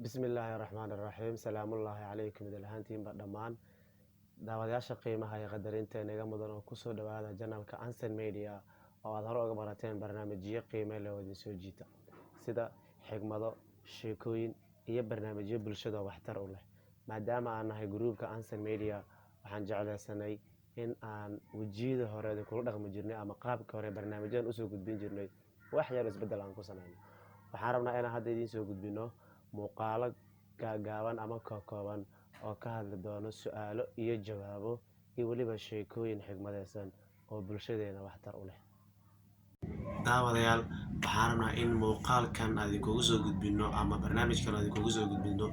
bismillaahi raxmaani raxiim salaamullaahi calaykum idilhaantiin ba dhammaan daawadayaasha qiimaha iyo qadarinta inaga mudan oo kusoo dhawaada janalka Ansan Media oo aad hore uga barateen barnaamijyo qiime leh oo idin soo jiita sida xigmado, sheekooyin iyo barnaamijyo bulshada waxtar u leh. Maadaama aan nahay gruubka Ansan Media, waxaan jeclaysanay in aan wejiyada hore kula dhaqmi jirnay ama qaabka hore barnaamijyadan usoo gudbin jirnay wax yar isbeddel aan ku samayno. Waxaan rabnaa inaan hadda idiin soo gudbino muuqaalo gaagaaban ama kooban oo ka hadli doono su'aalo iyo jawaabo iyo weliba sheekooyin xigmadeysan oo bulshadeena waxtar u leh. daawadayaal, waxaan rabnaa in muuqaalkan aan idinkugu soo gudbino ama barnaamijkan aan idinkugu soo gudbino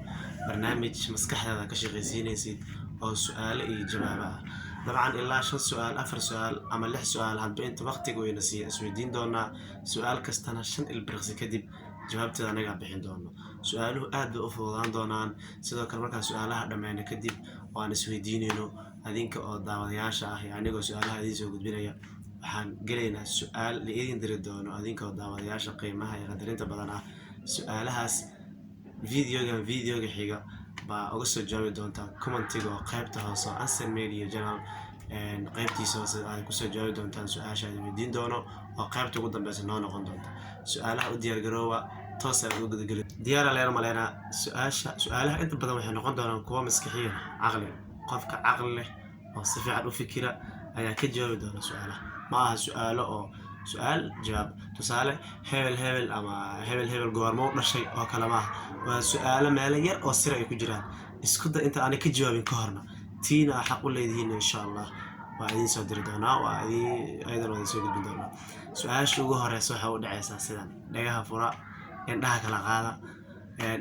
barnaamij maskaxdaada ka shaqaysiinaysid oo su'aalo iyo jawaabo ah. dabcan ilaa 5 su'aal 4 su'aal ama 6 su'aal hadba inta waqtiga wayna isweydiin doonaa. su'aal kastana 5 ilbiriqsi kadib jawaabteeda anaga bixin doono. su'aaluhu aad bay u fududaan doonaan. sidoo kale markaan su'aalaha dhammayno kadib oo aan isweydiinayno adinka oo daawadayaasha ah iyo anigoo su'aalaha idiin soo gudbinaya, waxaan gelaynaa su'aal la idin diri doono adinka oo daawadayaasha qiimaha iyo qadarinta badan ah. su'aalahaas videoga xiga baa uga soo jawaabi doontaan commentiga oo qaybta hoose oo Ansan Media Channel qaybtiisa hoose aad ku soo jawaabi doontaan su'aasha aan weydiin doono oo qaybta ugu dambeysa noo noqon doonta. su'aalaha u diyaar garoowa toos aan ugu gudageli diyaar leer maleena. su'aalaha inta badan waxay noqon doonaan kuwa maskaxiyan caqli qofka caqli leh oo si fiican u fikira ayaa ka jawaabi doona su'aalaha. ma aha su'aalo oo su'aal jawaab tusaale hebel ama hebel goormo u dhashay oo kala ma aha. waa su'aalo meel yar oo sir ay ku jiraan. isku day inta aan ka jawaabin ka horna tiina xaq u leedihiin insha Allah waa idin soo diri doonaa, waa idin soo gudbin doonaa. su'aasha ugu horeysa waxa u dhacaysaa sidan: dhagaha fura, indhaha kala qaada,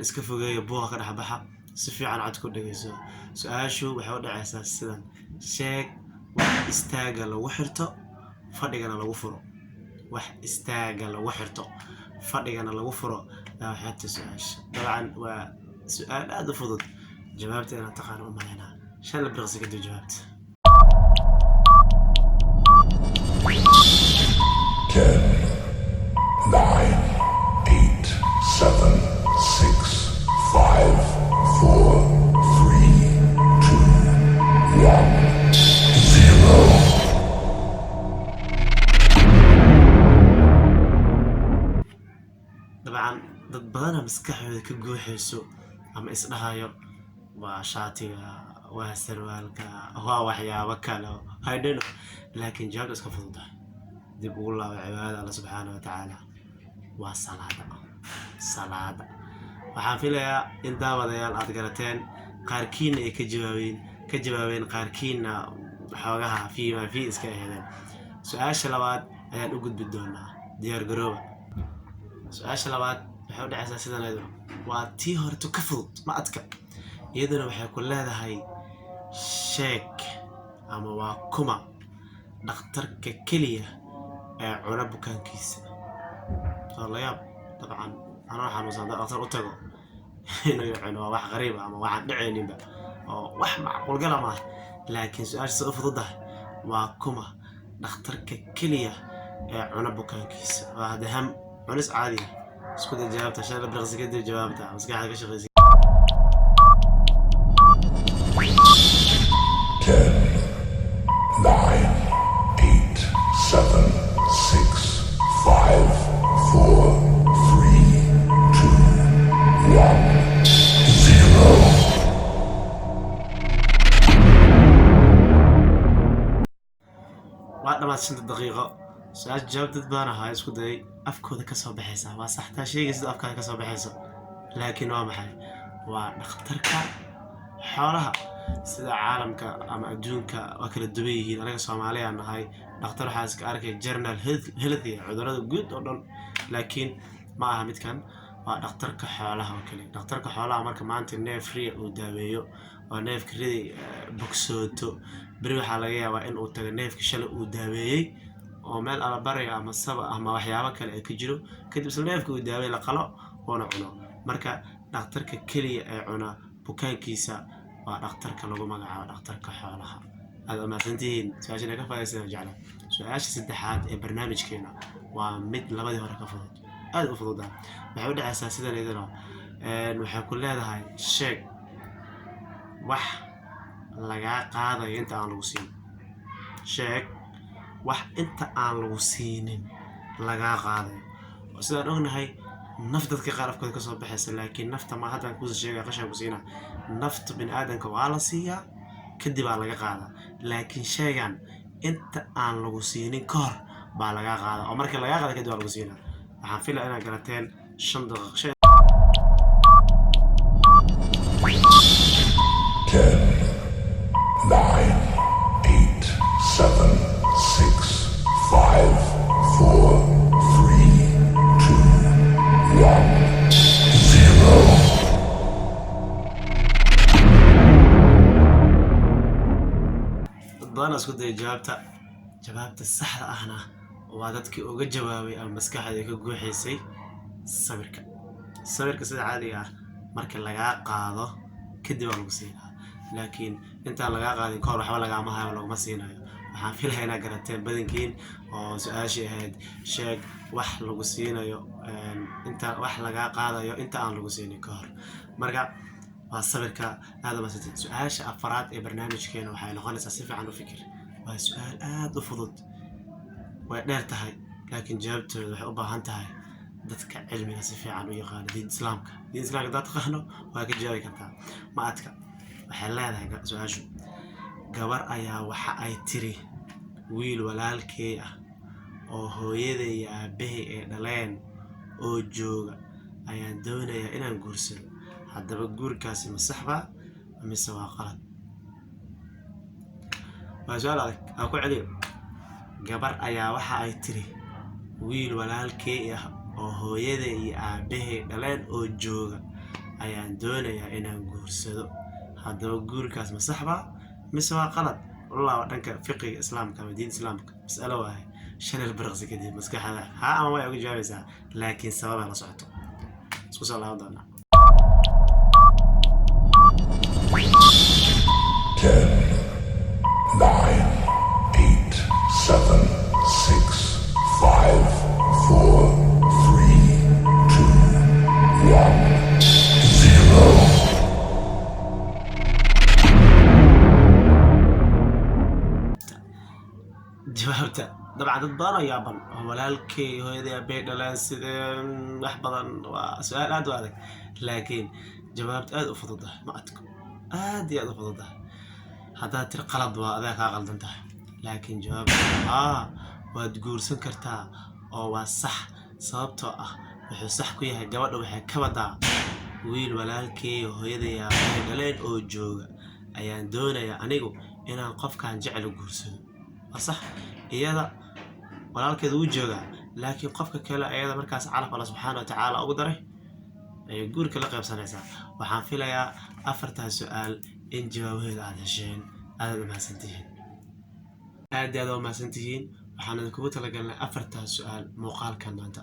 iska fogeeya buuqa ka dhex baxa, si fiican cod ku dhageyso. su'aashu waxa u dhacaysaa sidan: sheeg wax istaaga lagu xirto fadhigana lagu furo. wax istaaga lagu xirto fadhigana lagu furo yaa waxay su'aasha. dabcan waa su'aal aad u fudud, jawaabteena taqaan u maleynaa 5 ilbiriqsi kadib jawaabta. 10, 9, 8, 7, 6, 5, 4, 3, 2, 1, 0. dabcan dad badana maskaxdooda ka guuxayso ama isdhahayo waa shaatiga, waa sarwaalka, waa waxyaabo kale I don't know, laakiin jawaabta iska fududahay. dib ugu laabo cibaadada Allah subxaanahu wa tacaala waa salaada. waxaan filayaa in daawadayaal aad garateen, qaarkiina ay ka jawaabeen qaarkiina xoogaha fi iska aheedeen. su'aasha labaad ayaan u gudbi doonaa, diyaar garooba. su'aasha labaad waxay u dhacaysaa sidan ayaduna waa tii horto ka fudud ma adka. iyaduna waxay ku leedahay sheeg ama waa kuma dhakhtarka keliya ee cuna bukaankiisa. la yaab. dabcan anoo xanuunsan dhakhtar u tago inuu cuno waa wax qariib ah ama waxaan dhacayninba oo wax macquul gala maaha. laakiin su'aasha u fududahay waa kuma dhakhtarka keliya ee cuna bukaankiisa. waa hadaham cunis caadi ah. isku day jawaabta 5 ilbiriqsi kadib jawaabta maskaxda ka shaqaysa. 10, 9, 8, 7, 6, 5, 4, 3, 2, 1, 0. waa dhammaad 5 daqiiqo. su'aasha jawaabteed baan ahaa isku day afkooda ka soo baxaysa. waa sax taa sheegaysa afkaaga ka soo baxayso, laakiin waa maxay? waa dhakhtarka xoolaha. sida caalamka ama adduunka waa kala duwan yihiin. anaga Soomaaliya nahay, dhakhtar waxaa iska arkay general health cudurrada guud oo dhan, laakiin ma aha midkan. waa dhakhtarka xoolaha oo kale. dhakhtarka xoolaha marka maanta neef ri uu daaweeyo oo neefka ridi bogsooto, beri waxaa laga yaabaa in uu tago neefka shalay uu daaweeyey oo meel alabaraya ama saba ama waxyaabo kale ay ka jiro, kadib isla neefka uu daaweey la qalo oona cuno. marka dhakhtarka keliya ee cuna bukaankiisa waa dhakhtarka lagu magacaabo dhakhtarka xoolaha. aad umahadsantihiin. su'aasha ka faa'iideysan jecla. su'aasha saddexaad ee barnaamijkeena waa mid labadii hore ka fudud, aad u fudud. waxay u dhacaysaa sidan iyadana: waxay ku leedahay sheeg wax lagaa qaadayo inta aan lagu siinin. sheeg wax inta aan lagu siinin lagaa qaadayo. sidaan ognahay naf dadka qaar afkooda ka soo baxaysa, laakiin nafta ma haddaan ku sheegay qashan ku siina nafta bini'aadanka waa la siiyaa kadib baa laga qaadaa, laakiin sheegan inta aan lagu siinin ka hor baa laga qaadaa oo marka laga qaado kadib baa lagu siinaa. waxaan filaa inaad garateen 5 daqiiqo. 10, 9, 8, 7, 6, 5, 4, 3, 2, 1, 0. Dadbaan isku day jawaabta saxda ahna waa dadkii uga jawaabay ama maskaxda ka guuxaysay sawirka sida caadiga ah marka laga qaado kadib waa lagu siinaa, laakiin intaan laga qaadin ka hor waxba lagama hayo laguma siinayo. waxaan filayaa inaad garateen badankiin oo su'aashii ahayd sheeg wax lagu siinayo inta wax laga qaadayo inta aan lagu siinin ka hor. marka waa sawirka aad ma sitid. su'aasha afraad ee barnaamijkeena waxay noqonaysaa si fiican u fikir. waa su'aal aad u fudud, way dheer tahay, laakiin jawaabteedu waxay u baahan tahay dadka cilmiga si fiican u yaqaan diinta islaamka. dad taqaano waa ka jawaabi kartaa. ma adka. waxay leedahay su'aashu gabar ayaa waxa ay tiri wiil walaalkay ah oo hooyaday iyo aabahay ay dhaleen oo jooga ayaan doonayaa inaan guursado. haddaba guurkaasi ma sax baa mise waa qalad? waa su'aal adag. aan ku celiyo. gabar ayaa waxa ay tiri wiil walaalkay ah oo hooyaday iyo aabahay dhaleen oo jooga ayaan doonayaa inaan guursado. haddaba guurkaas ma sax baa mise waa qalad? والله دنك فقه إسلام كما دين إسلام مسألة واحد شن البرغز كده مسكح هذا ها أما ما يقول جوابها، لكن سبب أنا صعته سوس الله ضلنا. 10, 9, 8, 7, 6, 5, 4, 3, 2, 1, 0. جوابته طبعا تضبط يابن ولكن هذا بيت لانس أحبطا وسؤال أدو هذا، لكن جوابت أدو فضده ما أتكم أدي أدو فضده هذا ترى قلب وذاك غلط انته، لكن جواب وتقول سكرتها أو صح صابته وحو صح كويها جواب وحي كبدا ويل ولكن هذا يا بيت أو جوجا أيان دونا يا أنيجو إن القف كان جعله جورسون صح iyada walaalkeed uu jooga, laakiin qofka kale ayada markaas calaf Allah subhanahu wa ta'ala ugu daray ay guurka la qaybsanaysaa. waxaan filayaa afarta su'aal in jawaabaheeda aad hesheen. aad ma santihiin waxaan kugu talagalnay afarta su'aal muuqaalkan maanta.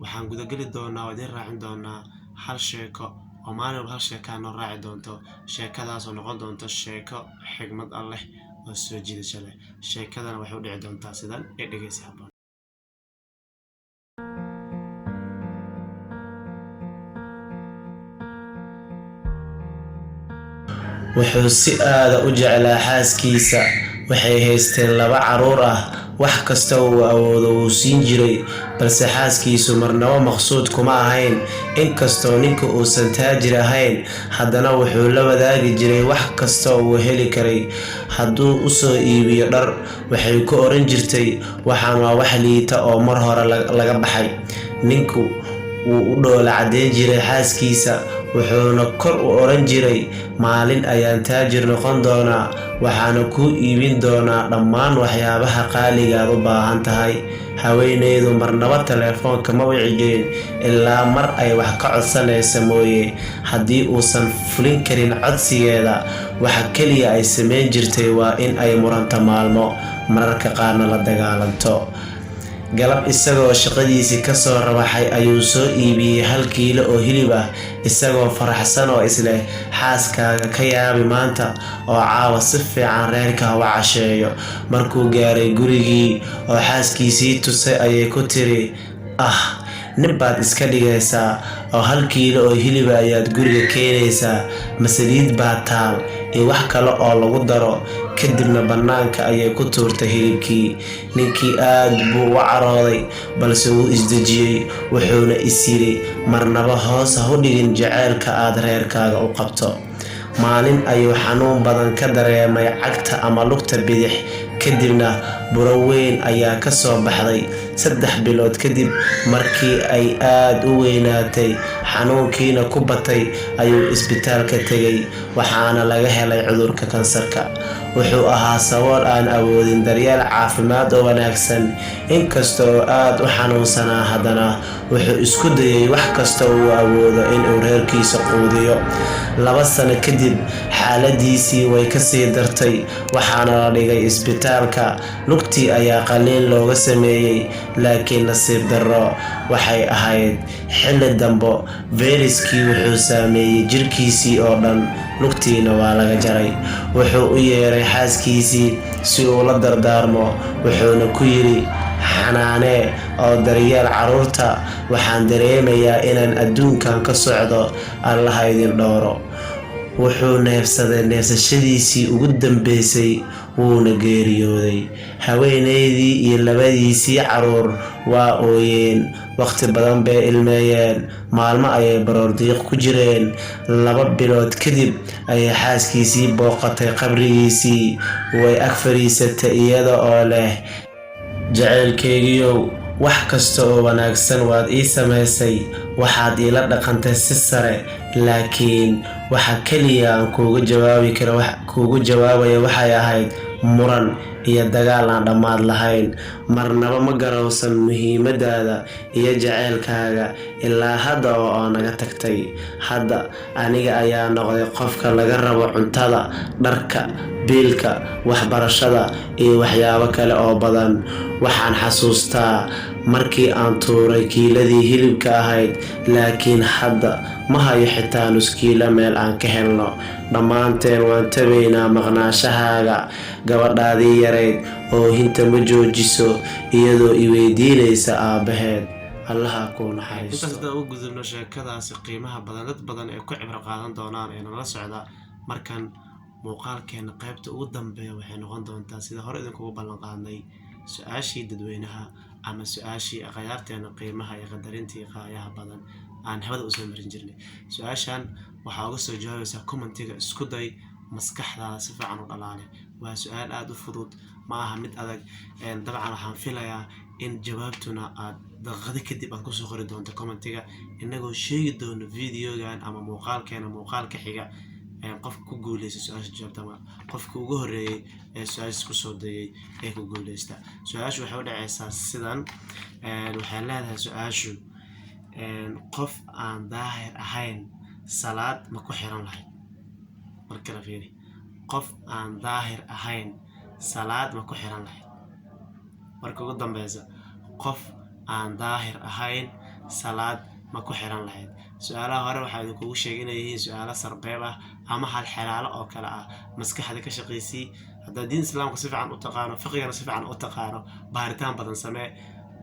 waxaan guda gali doonaa oo idin raacin doonaa hal sheeko oo maalin hal sheeko noo raaci doonto. sheekadaas oo noqon doonto sheeko xigmad Allah oo soo jiidasho leh. sheekadana waxay u dhici doontaa sidan ee dhageysi habboon. wuxuu si aad u jeclaa xaaskiisa. waxay haysteen 2 caruur ah. wax kasta uu awoodo uu siin jiray, balse xaaskiisu marnaba maqsuud kuma ahayn. inkastoo ninka uusan taajir ahayn, haddana wuxuu la wadaagi jiray wax kasta uu heli karay. hadduu u soo iibiyo dhar, waxay ku oran jirtay waxaan waa wax liita oo mar hore laga baxay. ninku wuu u dhoola cadeyn jiray xaaskiisa, wuxuuna kor u oran jiray maalin ayaan taajir noqon doonaa, waxaana ku iibin doonaa dhammaan waxyaabaha qaaliga aad u baahan tahay. haweeneydu marnaba telefoonka ma wici jirin ilaa mar ay wax ka codsanaysa mooye. haddii uusan fulin karin codsigeeda, waxa kaliya ay sameyn jirtay waa in ay muranto maalmo, mararka qaarna la dagaalanto. galab isagoo shaqadiisii ka soo rawaxay ayuu soo iibiyay 1 kiilo oo hilib ah, isagoo faraxsan oo isleh xaaskaaga ka yaabi maanta oo caawa si fiican reerka u casheeyo. markuu gaaray gurigii oo xaaskiisii tusay ayay ku tiri nin baad iska dhigaysaa oo 1 kiilo oo hilib ayaad guriga keenaysaa, masaliid baa taal iyo wax kale oo lagu daro. kadibna bannaanka ayay ku tuurtay hilibkii. ninkii aad buu u carooday, balse wuu isdejiyey, wuxuuna is yiri marnaba hoos ha u dhigin jaceylka aad reerkaaga u qabto. maalin ayuu xanuun badan ka dareemay cagta ama lugta bidix, kadibna buro weyn ayaa ka soo baxday. 3 bilood kadib markii ay aad u weynaatay xanuunkiina ku batay ayuu isbitaalka tegay, waxaana laga helay cudurka kansarka. wuxuu ahaa sabool aan awoodin daryeel caafimaad oo wanaagsan. inkasta oo aad u xanuunsanaa, haddana wuxuu isku dayay wax kasta oo uu awoodo inuu reerkiisa quudiyo. 2 sano kadib xaaladiisii way ka sii dartay, waxaana la dhigay isbitaalka. lugtii ayaa qalliin looga sameeyey, laakiin nasiib darro waxay ahayd xilli dambe. fayraskii wuxuu saameeyey jirkiisii oo dhan, lugtiina waa laga jaray. wuxuu u yeeray xaaskiisii si uu la dardaarmo, wuxuuna ku yiri xanaane oo daryeel carruurta. waxaan dareemayaa inaan adduunkan ka socdo, allaha idin dhowro. wuxuu neefsaday neefsashadiisii ugu dambeysay, wuuna geeriyooday. haweeneydii iyo 2diisii carruur waa ooyeen, waqti badan bay ilmeeyeen, maalmo ayay baroordiiq ku jireen. 2 bilood kadib ayay xaaskiisii booqatay qabrigiisii. way ag fadhiisatay iyada oo leh, jaceylkaygiiow, wax kasta oo wanaagsan waad ii samaysay, waxaad iila dhaqantay si sare, laakiin waxa keliya aan kuugu jawaabaya waxay ahayd muran iyo dagaal aan dhammaad lahayn. marnaba ma garowsan muhiimadaada iyo jaceylkaaga ilaa hadda oo naga tagtay. hadda aniga ayaa noqday qofka laga rabo cuntada, dharka, biilka, waxbarashada iyo waxyaabo kale oo badan. waxaan xasuustaa markii aan tuuray kiiladii hilibka ahayd, laakiin hadda ma hayo xitaa nus kiilo meel aan ka helno. dhammaanteen waan tabaynaa maqnaashahaaga. gabadhaadii yarayd oohinta ma joojiso, iyadoo i weydiinaysa aabbaheed. allaha kuu naxariisto. intaas haddaan u gudubno sheekadaasi qiimaha badan, dad badan ee ku cibro qaadan doonaan ee nala socda. markan muuqaalkeena qaybta ugu dambeeya waxay noqon doontaa sida hore idinkugu ballan qaadnay, su-aashii dadweynaha ama su-aashii akhyaarteena qiimaha iyo qadarintii qaayaha badan aan hawada usoo marin jirnay. su-aashan waxaa uga soo jawaabaysaa commentiga. isku day maskaxdaada si fiican u dhalaale. waa su-aal aad u fudud, ma aha mid adag. dabcan waxaan filayaa in jawaabtuna aad daqiiqado kadib aad kusoo qori doonto commentiga, inagoo sheegi doono videogan ama muuqaalkeena muuqaalka xiga qofka ku guuleysta su-aasha jawaabta, ama qofka ugu horeeyay ee su-aasha kusoo dayay ee ku guuleysta. su-aashu waxay u dhacaysaa sidan. waxay leedahay su-aashu, qof aan daahir ahayn salaad ma ku xiran lahayd? markala fiiri, qof aan daahir ahayn salaad ma ku xiran lahayd? marka ugu dambeysa, qof aan daahir ahayn salaad ma ku xiran lahayd? su-aalaha hore waxaa idinkugu sheegay inay yihiin su-aalo sarbeeb ah ama hal xelaalo oo kale ah. maskaxda ka shaqaysii. haddaad diin islaamka si fiican u taqaano, fiqigana si fiican u taqaano, baaritaan badan samee.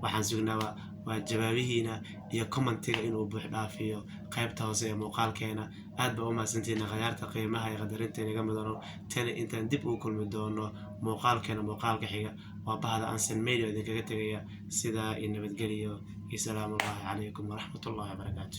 waxaan sugnaaba waa jawaabihiina iyo commentiga inuu buux dhaafiyo qaybta hoose ee muuqaalkeena. aad baa u mahadsantihiin akhyaarta qiimaha iyo qadarinta inaga mudano. tani intaan dib ugu kulmi doono muuqaalkeena muuqaalka xiga, waa bahda Ansan Media idinkaga tegaya sidaa iyo nabadgeliyo iyo salaamu calaykum waraxmatullaahi wabarakaatu.